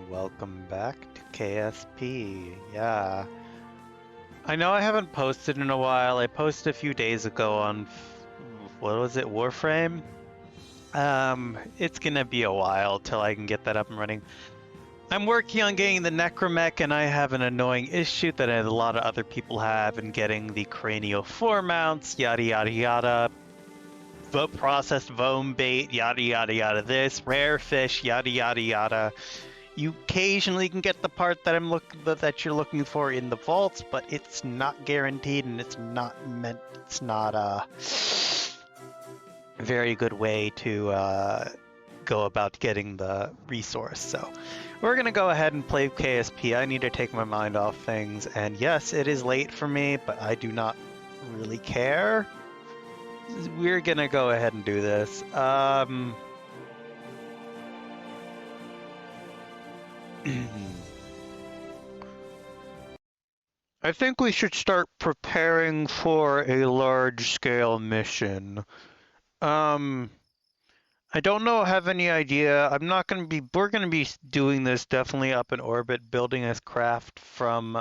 welcome back to KSP. Yeah. I know I haven't posted in a while. I posted a few days ago on, what was it, Warframe? It's gonna be a while till I can get that up and running. I'm working on getting the Necromech, and I have an annoying issue that a lot of other people have in getting the cranial foremounts, yada yada yada. Processed Vome bait, yada yada yada this, rare fish, yada yada yada. You occasionally can get the part that you're looking for in the vaults, but it's not guaranteed, and it's not a very good way to go about getting the resource. So we're gonna go ahead and play KSP. I need to take my mind off things, and yes, it is late for me, but I do not really care. We're gonna go ahead and do this. I think we should start preparing for a large-scale mission. I don't know, have any idea. We're gonna be doing this definitely up in orbit, building this craft from,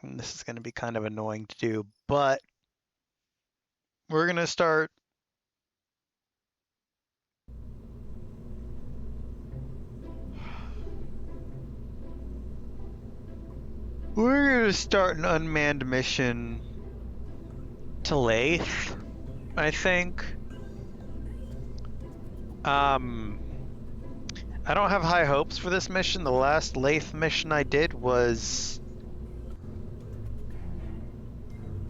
this is gonna be kind of annoying to do, but we're gonna start. We're gonna start an unmanned mission to Laythe, I think. I don't have high hopes for this mission. The last Laythe mission I did was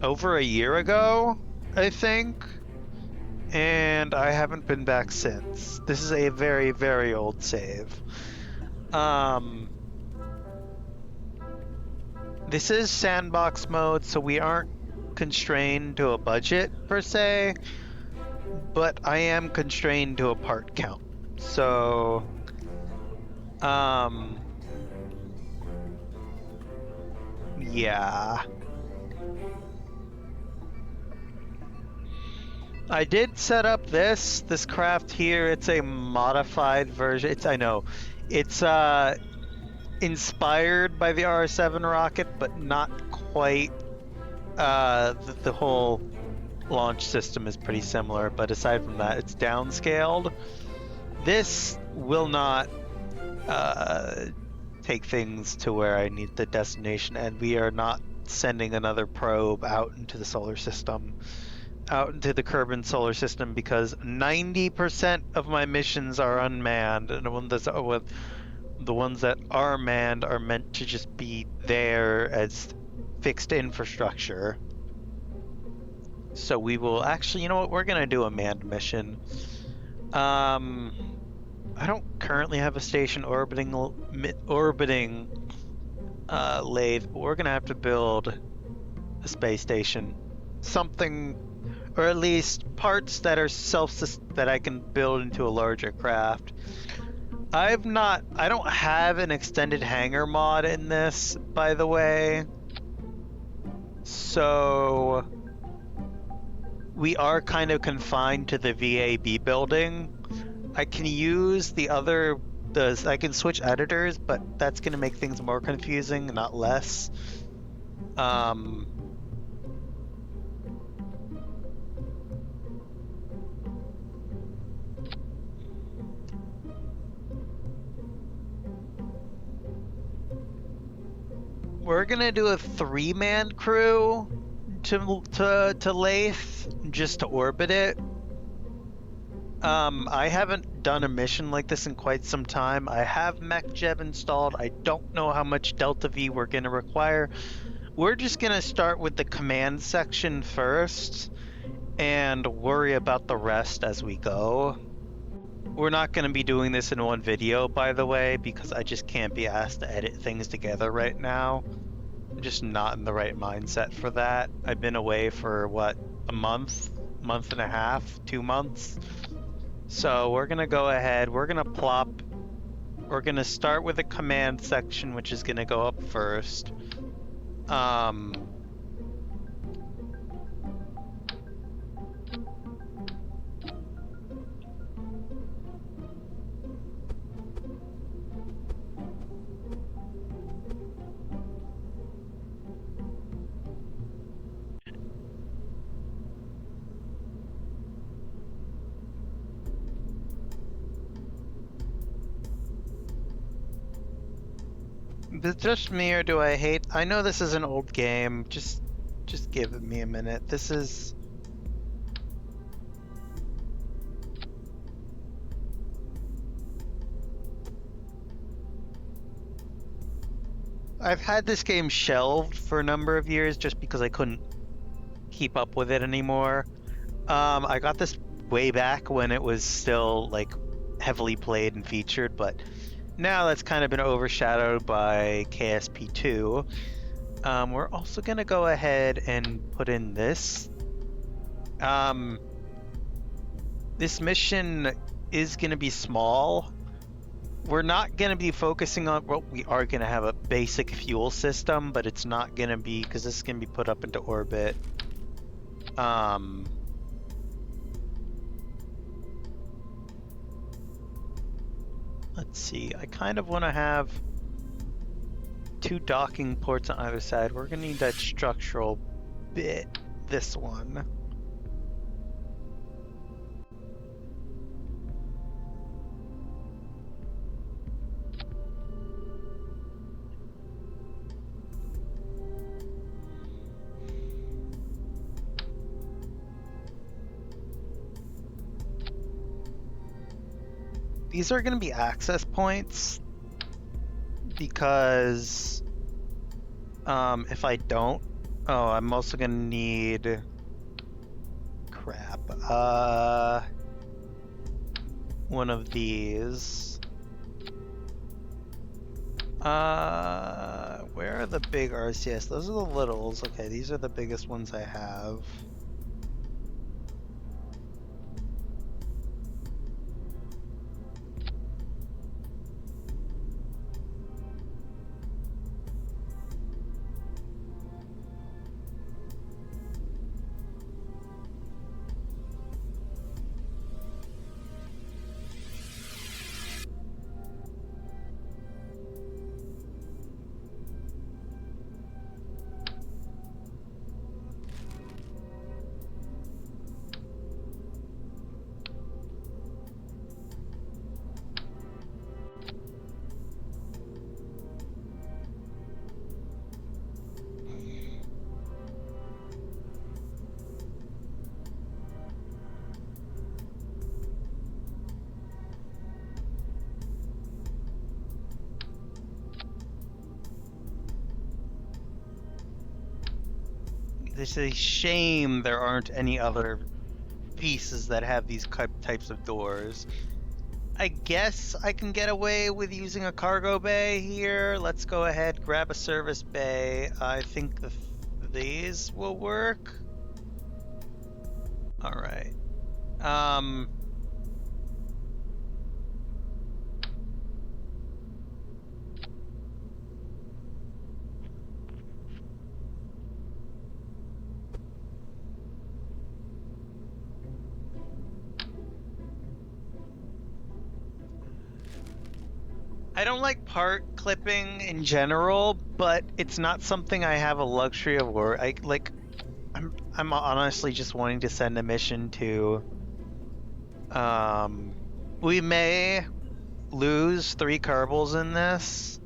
over a year ago, I think, and I haven't been back since. This is a very, very old save. This is sandbox mode, so we aren't constrained to a budget per se, but I am constrained to a part count. So, yeah. I did set up this craft here. It's a modified version. It's inspired by the R7 rocket, but not quite. The whole launch system is pretty similar, but aside from that, it's downscaled. This will not take things to where I need the destination, and we are not sending another probe out into the solar system, out into the Kerbin solar system, because 90% of my missions are unmanned, and the ones that are manned are meant to just be there as fixed infrastructure. So we will actually, you know what, we're gonna do a manned mission. I don't currently have a station orbiting Laythe, but we're gonna have to build a space station, something, or at least parts that are that I can build into a larger craft. I don't have an extended hangar mod in this, by the way, so we are kind of confined to the VAB building. I can use I can switch editors, but that's going to make things more confusing, not less. We're gonna do a 3-man crew to Laythe, just to orbit it. I haven't done a mission like this in quite some time. I have MechJeb installed. I don't know how much Delta V we're gonna require. We're just gonna start with the command section first and worry about the rest as we go. We're not gonna be doing this in one video, by the way, because I just can't be asked to edit things together right now. I'm just not in the right mindset for that. I've been away for, what, a month and a half, 2 months? So we're gonna go ahead, we're gonna start with the command section, which is gonna go up first. Is it just me or do I hate? I know this is an old game. Just give me a minute. This is. I've had this game shelved for a number of years just because I couldn't keep up with it anymore. I got this way back when it was still like heavily played and featured, but now that's kind of been overshadowed by KSP2. We're also gonna go ahead and put in this. This mission is gonna be small. We're not gonna be focusing on, well, we are gonna have a basic fuel system, but it's not gonna be, because this is gonna be put up into orbit. Let's see, I kind of want to have 2 docking ports on either side. We're gonna need that structural bit, this one. These are gonna be access points because if I don't, oh, I'm also gonna need, crap, one of these. Where are the big RCS? Those are the littles. Okay, these are the biggest ones I have. It's a shame there aren't any other pieces that have these types of doors. I guess I can get away with using a cargo bay here. Let's go ahead, grab a service bay. I think these will work. All right. I don't like part clipping in general, but it's not something I have a luxury of work. I'm honestly just wanting to send a mission to. We may lose 3 Kerbals in this.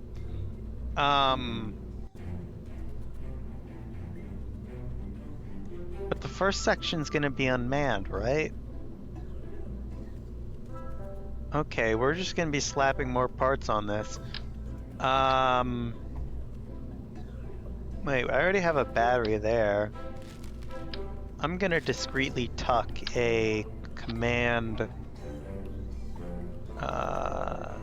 But the first section's gonna be unmanned, right? Okay, we're just gonna be slapping more parts on this. Wait, I already have a battery there. I'm gonna discreetly tuck a command, tuck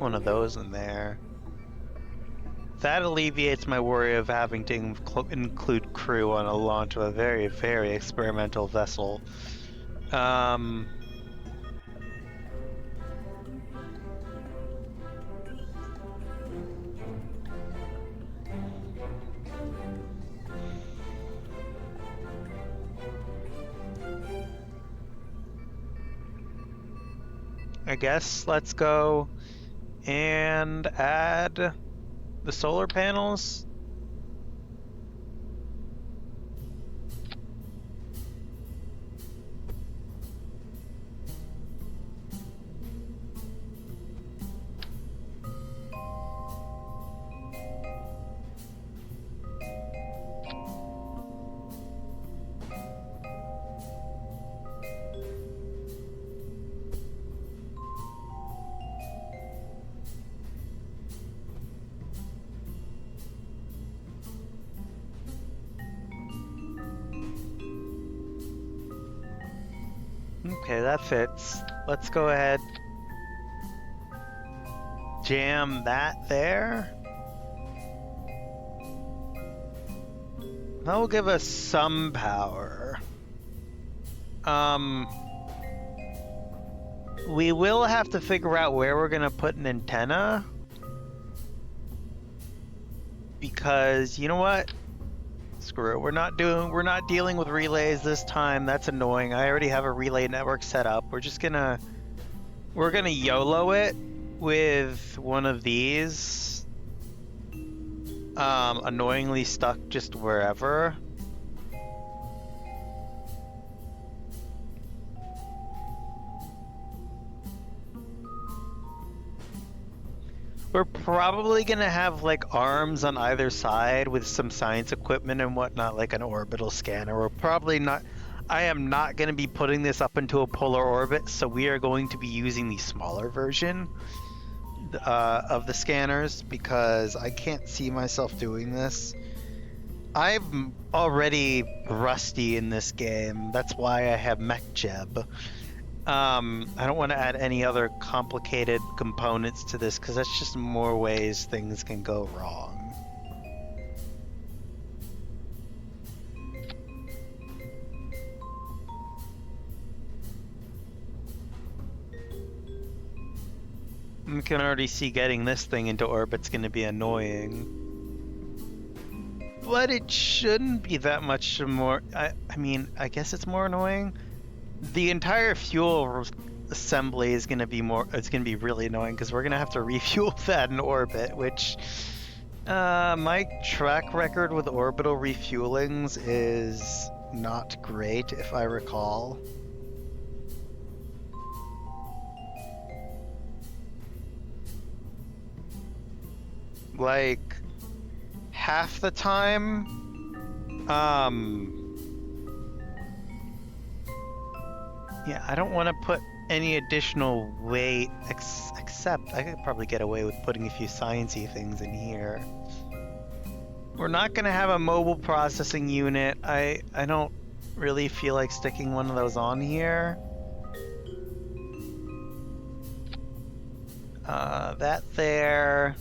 one of those in there. That alleviates my worry of having to include crew on a launch of a very, very experimental vessel. I guess let's go and add the solar panels. Okay, that fits. Let's go ahead. Jam that there. That will give us some power. We will have to figure out where we're gonna put an antenna. Because, you know what? Screw it. We're not dealing with relays this time. That's annoying. I already have a relay network set up. We're gonna YOLO it with one of these. Annoyingly stuck just wherever. We're probably gonna have like arms on either side with some science equipment and whatnot, like an orbital scanner. We're probably not. I am not going to be putting this up into a polar orbit, so we are going to be using the smaller version of the scanners because I can't see myself doing this. I'm already rusty in this game. That's why I have MechJeb. I don't want to add any other complicated components to this because that's just more ways things can go wrong. You can already see getting this thing into orbit's going to be annoying. But it shouldn't be that much more. I mean, I guess it's more annoying. The entire fuel assembly is going to be it's going to be really annoying because we're going to have to refuel that in orbit, which my track record with orbital refuelings is not great, if I recall. Like, half the time, yeah, I don't want to put any additional weight, except I could probably get away with putting a few sciencey things in here. We're not going to have a mobile processing unit. I don't really feel like sticking one of those on here. That there.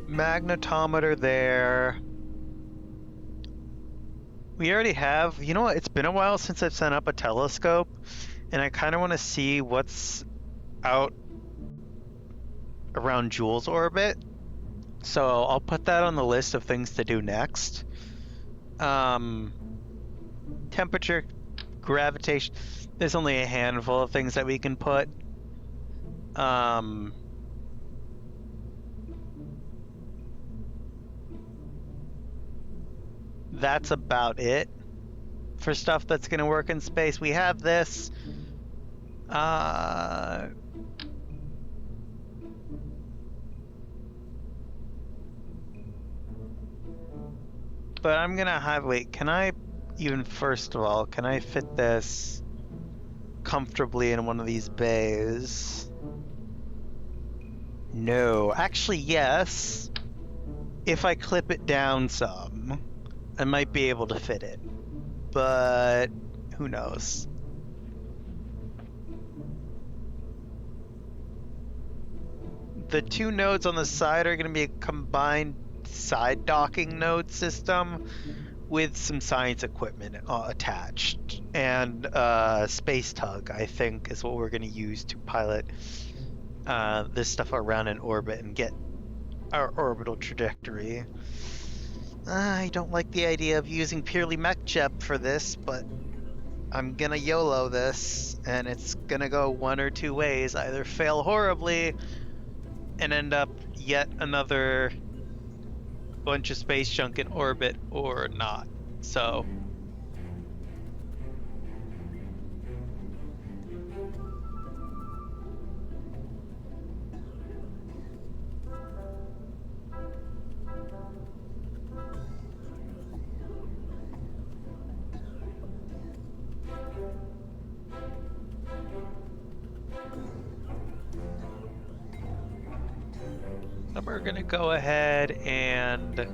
Magnetometer there. We already have, you know what, it's been a while since I've sent up a telescope, and I kind of want to see what's out around Joule's orbit. So I'll put that on the list of things to do next. Temperature, gravitation, there's only a handful of things that we can put. That's about it for stuff that's going to work in space. We have this. But I'm going to have, wait, can I even, first of all, can I fit this comfortably in one of these bays? No, actually, yes. If I clip it down some, I might be able to fit it, but who knows? The two nodes on the side are going to be a combined side docking node system with some science equipment attached, and space tug, I think, is what we're going to use to pilot this stuff around in orbit and get our orbital trajectory. I don't like the idea of using purely MechJeb for this, but I'm gonna YOLO this, and it's gonna go one or two ways. Either fail horribly and end up yet another bunch of space junk in orbit, or not. So we're gonna go ahead and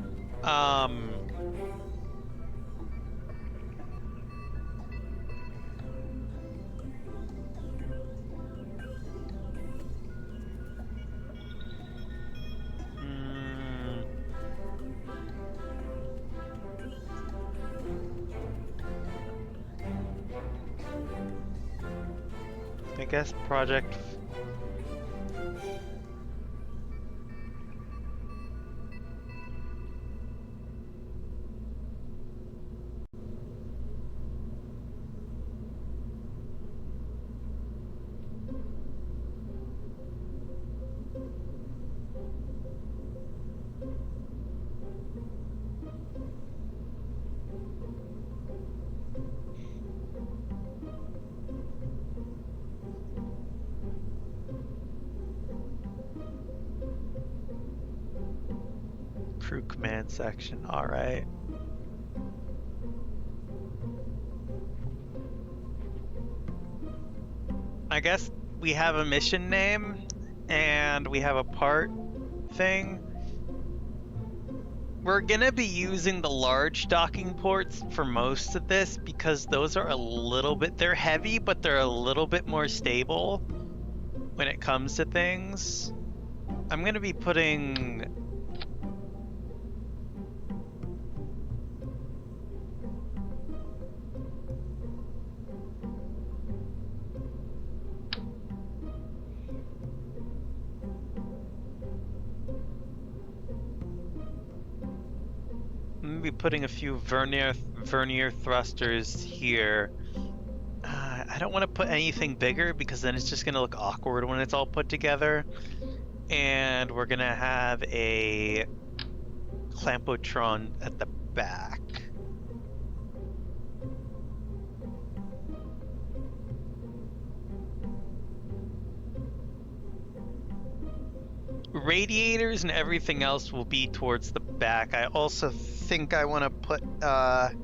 I guess project. Crew command section. All right. I guess we have a mission name and we have a part thing. We're gonna be using the large docking ports for most of this because those are a little bit, they're heavy, but they're a little bit more stable when it comes to things. I'm gonna be putting a few vernier thrusters here. I don't want to put anything bigger because then it's just going to look awkward when it's all put together. And we're going to have a clampotron at the back. Radiators and everything else will be towards the back. I also think I want to put, I'm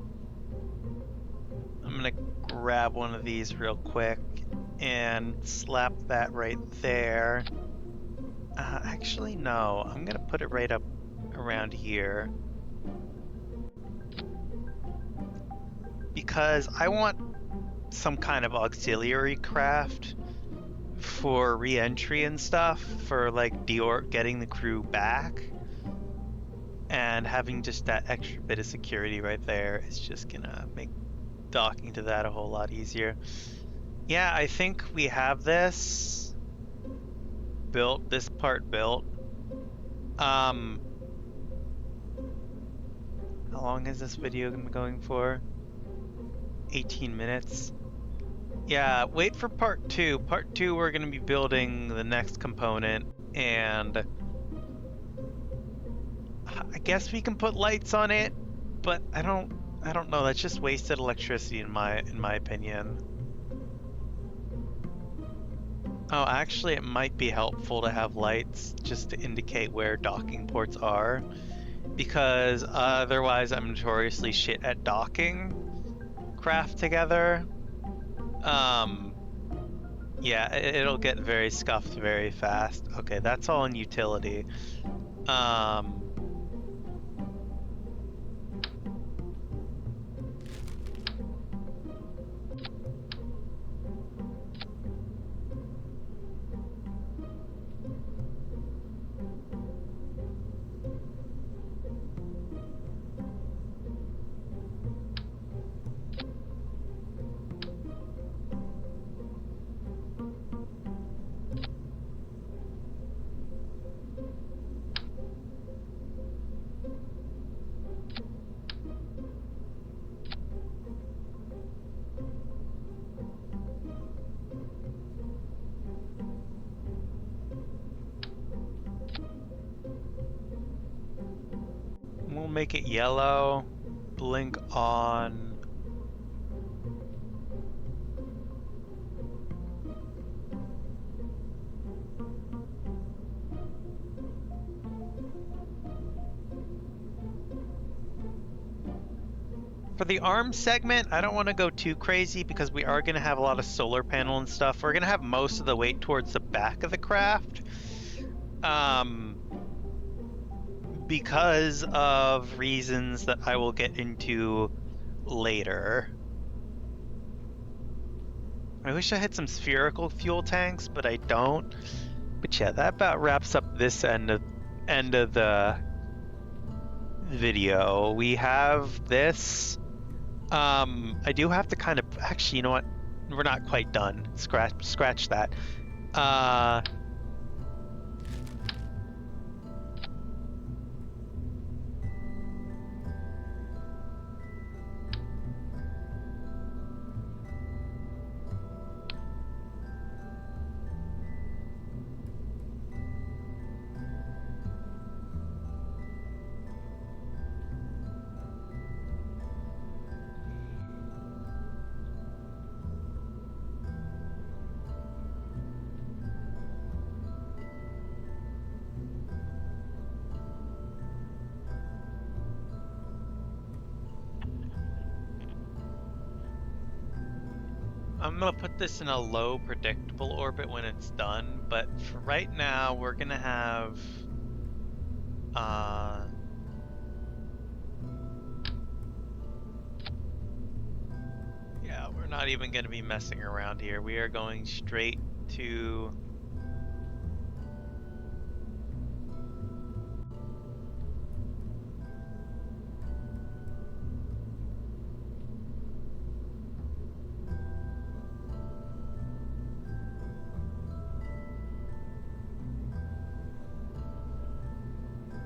going to grab one of these real quick and slap that right there. Actually, no, I'm going to put it right up around here. Because I want some kind of auxiliary craft for re-entry and stuff, for like getting the crew back, and having just that extra bit of security right there is just gonna make docking to that a whole lot easier. Yeah, I think we have this built, this part built. How long is this video gonna be going for? 18 minutes. Yeah, wait for part 2. Part 2, we're going to be building the next component, and I guess we can put lights on it, but I don't know. That's just wasted electricity in my opinion. Oh, actually, it might be helpful to have lights just to indicate where docking ports are, because otherwise I'm notoriously shit at docking craft together. Yeah, it'll get very scuffed very fast. Okay, that's all in utility. We'll make it yellow, blink on. For the arm segment, I don't want to go too crazy because we are going to have a lot of solar panel and stuff. We're going to have most of the weight towards the back of the craft. because of reasons that I will get into later. I wish I had some spherical fuel tanks, but I don't. But yeah, that about wraps up this end of the video. We have this. I do have to kind of actually, you know what? We're not quite done. Scratch that. I'm gonna put this in a low predictable orbit when it's done, but for right now, we're gonna have yeah, we're not even gonna be messing around here. We are going straight to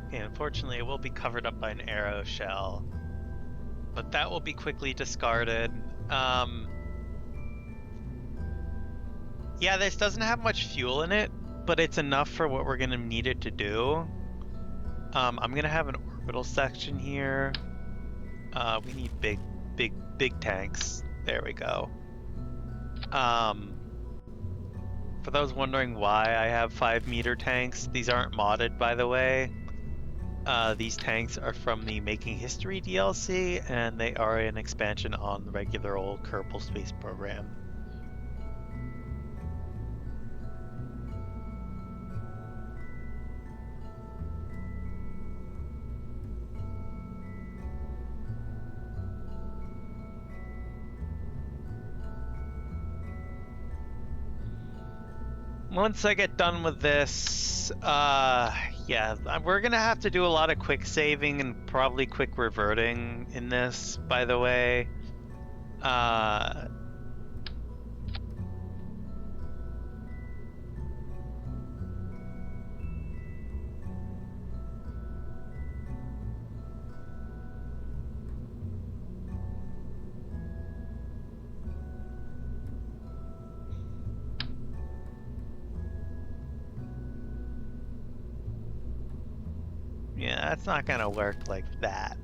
okay, unfortunately, it will be covered up by an arrow shell, but that will be quickly discarded. Yeah, this doesn't have much fuel in it, but it's enough for what we're gonna need it to do. I'm gonna have an orbital section here. We need big tanks. There we go. For those wondering why I have 5-meter tanks, these aren't modded, by the way. These tanks are from the Making History DLC, and they are an expansion on the regular old Kerbal Space Program. Once I get done with this, yeah, we're gonna have to do a lot of quick saving and probably quick reverting in this, by the way. Yeah, that's not gonna work like that.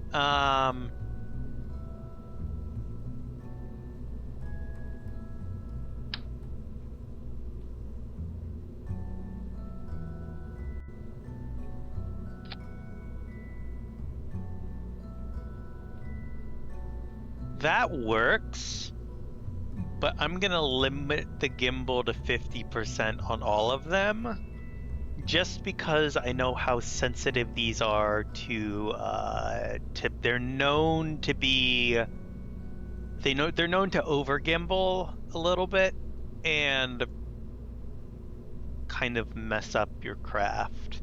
That works, but I'm gonna limit the gimbal to 50% on all of them, just because I know how sensitive these are to they're known to be they're known to over gimbal a little bit and kind of mess up your craft.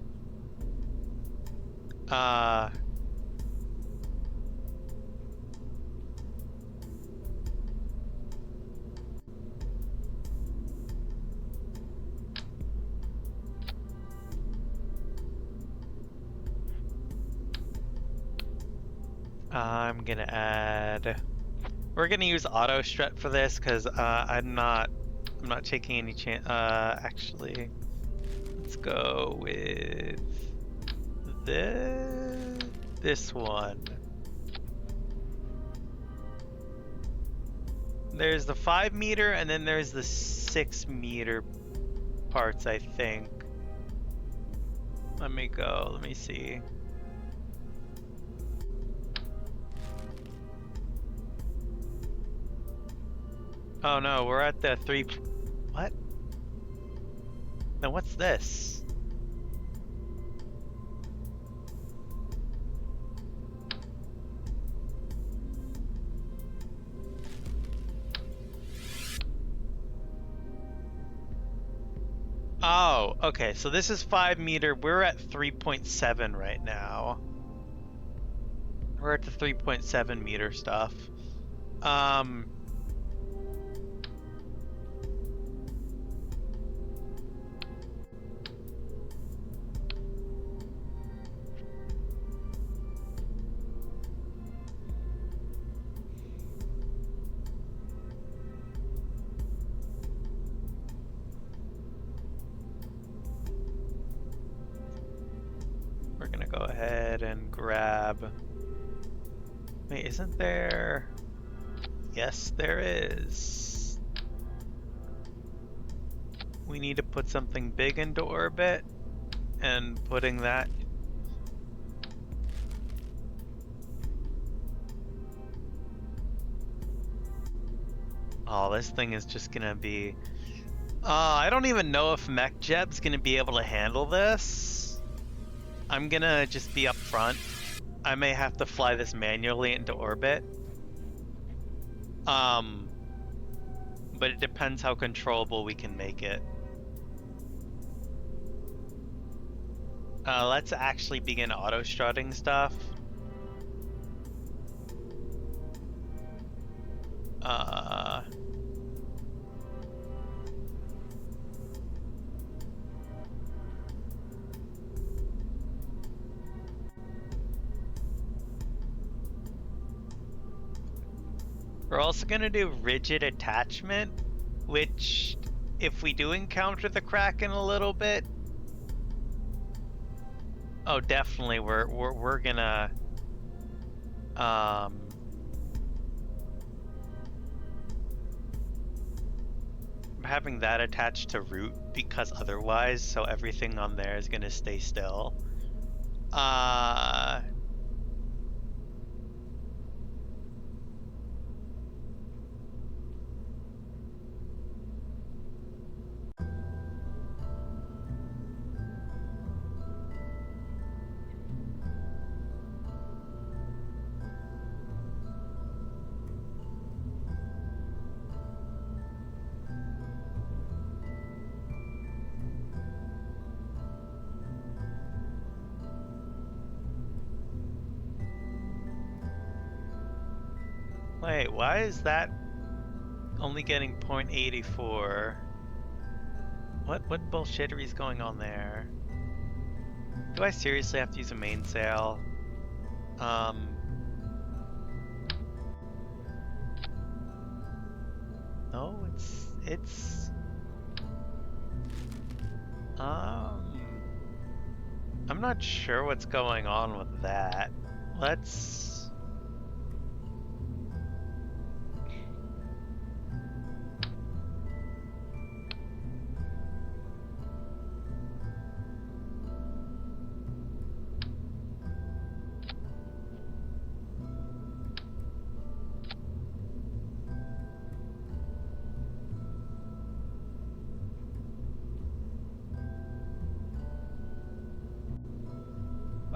I'm gonna add. We're gonna use auto strut for this because I'm not taking any chance. Actually, let's go with this one. There's the 5-meter and then there's the 6-meter parts, I think. Let me go. Let me see. Oh no, we're at the 3. What? Now what's this? Oh, okay, so this is 5 meter. We're at 3.7 right now. We're at the 3.7 meter stuff. Um, we're gonna go ahead and grab... Wait, isn't there... Yes, there is. We need to put something big into orbit, and putting that... Oh, this thing is just gonna be... I don't even know if MechJeb's gonna be able to handle this. I'm gonna just be up front. I may have to fly this manually into orbit. But it depends how controllable we can make it. Let's actually begin auto-strutting stuff. We're also gonna do rigid attachment, which, if we do encounter the Kraken a little bit, oh, definitely, we're gonna, having that attached to root because otherwise, so everything on there is gonna stay still. Wait, why is that only getting 0.84? What bullshittery is going on there? Do I seriously have to use a mainsail? No, it's I'm not sure what's going on with that. Let's...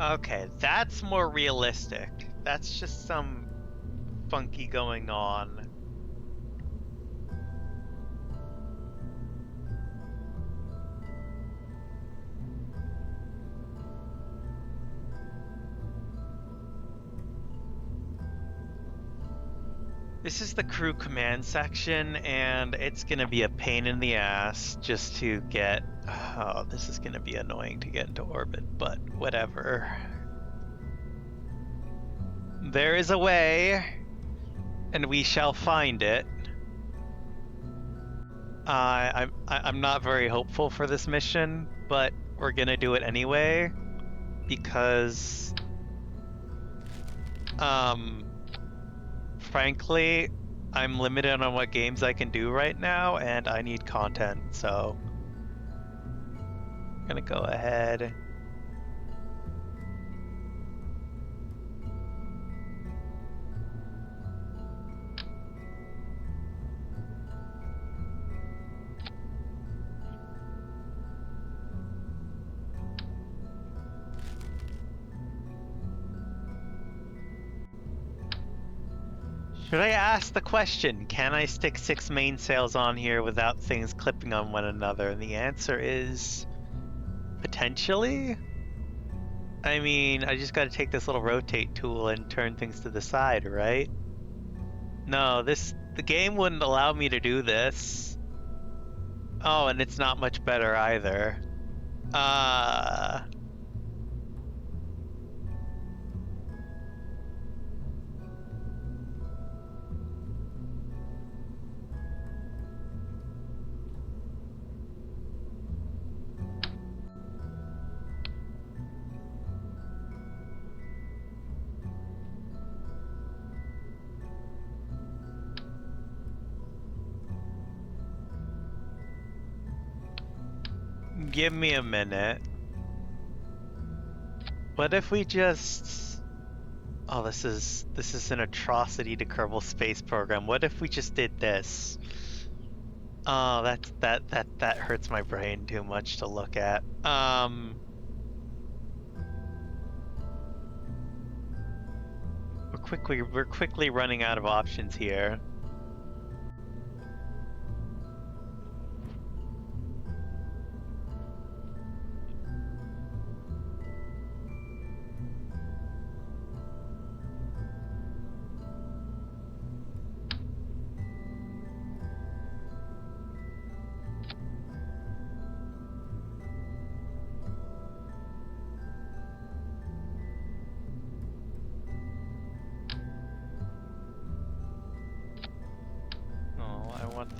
Okay, that's more realistic. That's just some funky going on. This is the crew command section, and it's gonna be a pain in the ass just to get... Oh, this is gonna be annoying to get into orbit, but whatever. There is a way, and we shall find it. I'm not very hopeful for this mission, but we're gonna do it anyway, because... frankly, I'm limited on what games I can do right now, and I need content, so I'm gonna go ahead. Should I ask the question, can I stick 6 mainsails on here without things clipping on one another? And the answer is potentially. I mean, I just gotta take this little rotate tool and turn things to the side, right? No, the game wouldn't allow me to do this. Oh, and it's not much better either. Uh, Give me a minute. What if we just... Oh, this is an atrocity to Kerbal Space Program. What if we just did this? Oh, that hurts my brain too much to look at. We're quickly running out of options here.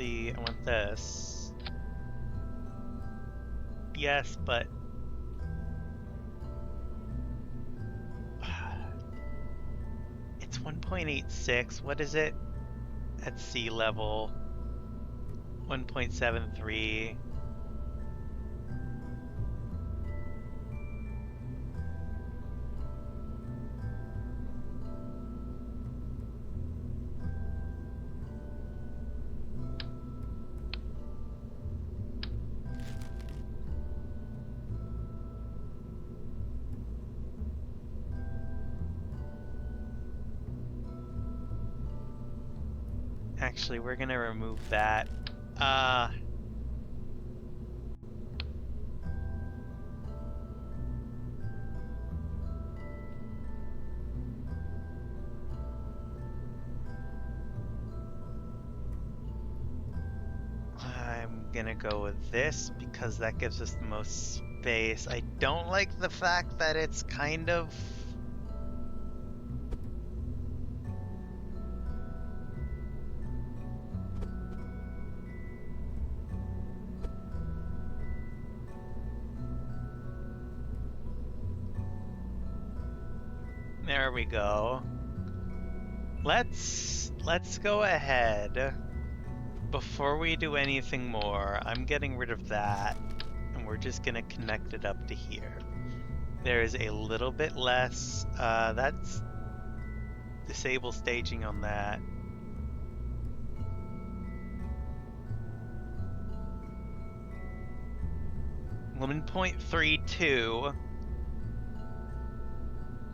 I want this. Yes, but it's 1.86. What is it at sea level? 1.73. Actually, we're gonna remove that. I'm gonna go with this because that gives us the most space. I don't like the fact that it's kind of... There we go. Let's go ahead. Before we do anything more, I'm getting rid of that, and we're just gonna connect it up to here. There is a little bit less, that's disable staging on that. .32.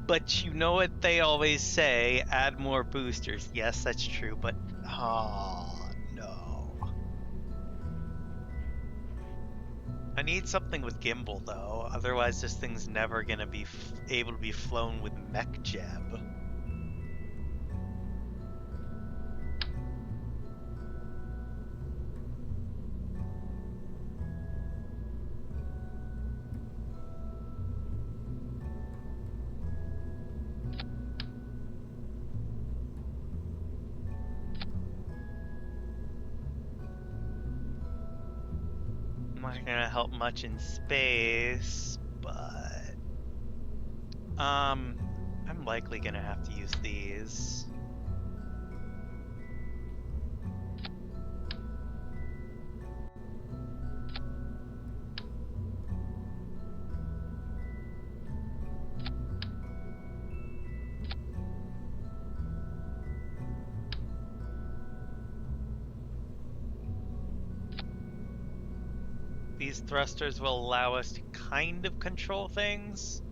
But you know what they always say, add more boosters. Yes, that's true, but oh no. I need something with gimbal though, otherwise this thing's never gonna be able to be flown with mech jeb. Not gonna help much in space, but I'm likely gonna have to use these. These thrusters will allow us to kind of control things.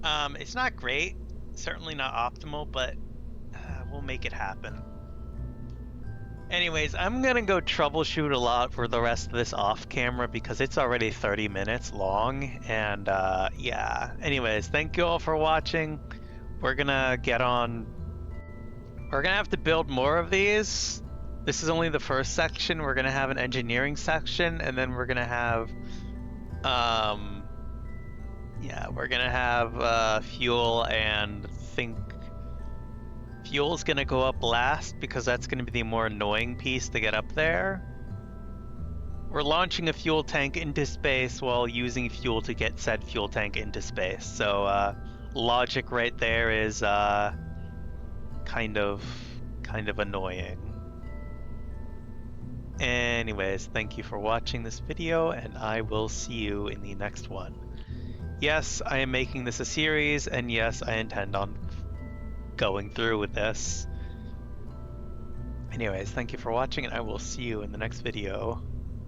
It's not great, certainly not optimal, but we'll make it happen. Anyways, I'm gonna go troubleshoot a lot for the rest of this off camera because it's already 30 minutes long, and yeah. Anyways, thank you all for watching. We're gonna get on. We're gonna have to build more of these. This is only the first section. We're gonna have an engineering section, and then we're gonna have, yeah, we're gonna have fuel, and think fuel's gonna go up last because that's gonna be the more annoying piece to get up there. We're launching a fuel tank into space while using fuel to get said fuel tank into space. So logic right there is kind of annoying. Anyways, thank you for watching this video, and I will see you in the next one. Yes, I am making this a series, and yes, I intend on going through with this. Anyways, thank you for watching, and I will see you in the next video.